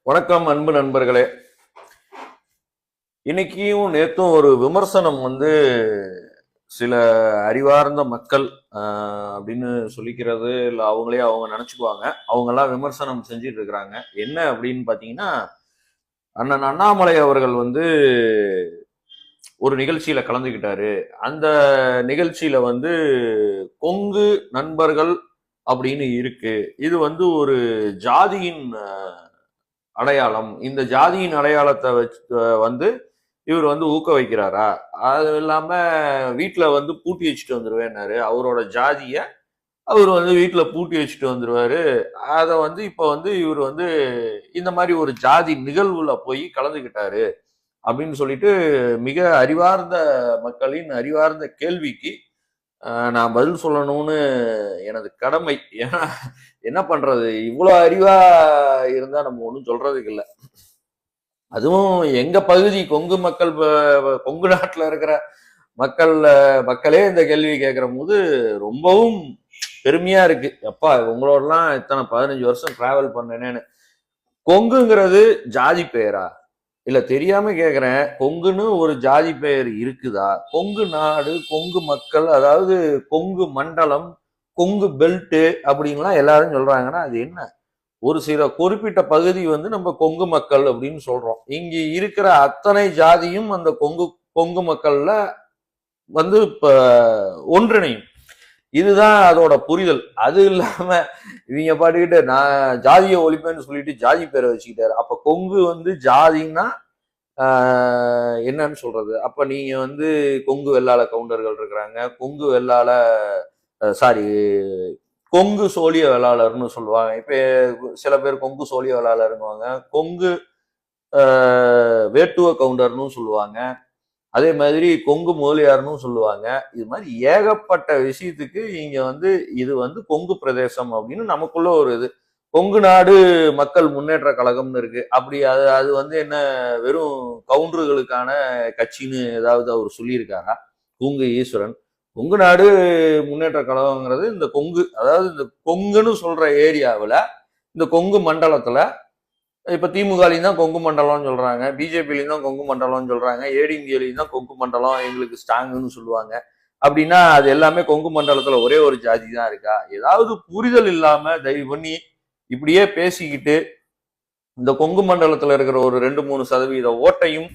வணக்கம் அன்பு நண்பர்களே. இன்னைக்கும் நேத்தும் ஒரு விமர்சனம் சில அறிவார்ந்த மக்கள் அப்படின்னு சொல்லிக்கிறது இல்லை, அவங்களே அவங்க நினைச்சுக்குவாங்க. அவங்கெல்லாம் விமர்சனம் செஞ்சிட்டு இருக்கிறாங்க. என்ன அப்படின்னு பாத்தீங்கன்னா, அண்ணன் அண்ணாமலை அவர்கள் ஒரு நிகழ்ச்சியில கலந்துக்கிட்டாரு. அந்த நிகழ்ச்சியில கொங்கு நண்பர்கள் அப்படின்னு இருக்கு. இது ஒரு ஜாதியின் அடையாளம். இந்த ஜாதியின் அடையாளத்தை வச்சு இவர் ஊக்க வைக்கிறாரா? அது இல்லாம வீட்டுல பூட்டி வச்சுட்டு வந்துருவேன்னாரு. அவரோட ஜாதிய அவர் வீட்டுல பூட்டி வச்சுட்டு வந்துருவாரு. அத இப்ப இவர் இந்த மாதிரி ஒரு ஜாதி நிகழ்வுல போய் கலந்துக்கிட்டாரு அப்படின்னு சொல்லிட்டு மிக அறிவார்ந்த மக்களின் அறிவார்ந்த கேள்விக்கு நான் பதில் சொல்லணும்னு எனது கடமை. ஏன்னா என்ன பண்றது, இவ்வளவு அறிவா இருந்தா நம்ம ஒண்ணும் சொல்றதுக்கு இல்லை. அதுவும் எங்க பகுதி கொங்கு மக்கள், கொங்கு நாட்டுல இருக்கிற மக்களே இந்த கேள்வி கேட்கிற போது ரொம்பவும் பெருமையா இருக்கு. எப்பா உங்களோடலாம் இத்தனை 15 வருஷம் டிராவல் பண்ணேன்னு. கொங்குங்கிறது ஜாதி பெயரா? இல்ல தெரியாம கேக்குறேன். கொங்குன்னு ஒரு ஜாதி பெயர் இருக்குதா? கொங்கு நாடு, கொங்கு மக்கள், அதாவது கொங்கு மண்டலம், கொங்கு பெல்ட் அப்படின்லாம் எல்லாரும் சொல்றாங்கன்னா அது என்ன? ஒரு சில குறிப்பிட்ட பகுதி நம்ம கொங்கு மக்கள் அப்படின்னு சொல்றோம். இங்க இருக்கிற அத்தனை ஜாதியும் அந்த கொங்கு மக்கள்ல இப்ப ஒன்றிணையும். இதுதான் அதோட புரிதல். அது இல்லாம இவங்க பாட்டுக்கிட்டு நான் ஜாதியை ஒழிப்பேன்னு சொல்லிட்டு ஜாதி பேரை வச்சுக்கிட்டாரு. அப்ப கொங்கு ஜாதின்னா என்னன்னு சொல்றது? அப்ப நீங்க கொங்கு வெள்ளாள கவுண்டர்கள் இருக்கிறாங்க, கொங்கு வெள்ளாள சாரி கொங்கு சோழிய வேளாளர்னு சொல்லுவாங்க. இப்ப சில பேர் கொங்கு சோழிய வேளாளருங்குவாங்க, கொங்கு வேட்டுவ கவுண்டர்னு சொல்லுவாங்க, அதே மாதிரி கொங்கு முதலியார்னு சொல்லுவாங்க. இது மாதிரி ஏகப்பட்ட விஷயத்துக்கு இங்க இது கொங்கு பிரதேசம் அப்படின்னு நமக்குள்ள ஒரு இது. கொங்கு நாடு மக்கள் முன்னேற்ற கழகம்னு இருக்கு. அப்படி அது என்ன வெறும் கவுண்டர்களுக்கான கட்சின்னு ஏதாவது அவர் சொல்லியிருக்காரா? கொங்கு ஈஸ்வரன் கொங்கு நாடு முன்னேற்ற கழகங்கிறது இந்த கொங்கு, அதாவது இந்த கொங்குன்னு சொல்ற ஏரியாவில், இந்த கொங்கு மண்டலத்துல இப்ப திமுகலையும் தான் கொங்கு மண்டலம்னு சொல்றாங்க, பிஜேபிலையும் தான் கொங்கு மண்டலம்னு சொல்றாங்க, ஏடிஎம்கேலையும் தான் கொங்கு மண்டலம் எங்களுக்கு ஸ்ட்ராங்குன்னு சொல்லுவாங்க. அப்படின்னா அது எல்லாமே கொங்கு மண்டலத்துல ஒரே ஒரு ஜாதி தான் இருக்கா? ஏதாவது புரிதல் இல்லாம தயவு பண்ணி இப்படியே பேசிக்கிட்டு இந்த கொங்கு மண்டலத்துல இருக்கிற ஒரு 2-3% ஓட்டையும்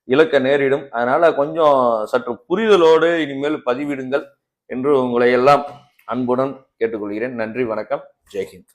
இழக்க நேரிடும். அதனால கொஞ்சம் சற்று புரிதலோடு இனிமேல் பதிவிடுங்கள் என்று உங்களை எல்லாம் அன்புடன் கேட்டுக்கொள்கிறேன். நன்றி, வணக்கம், ஜெய்ஹிந்த்.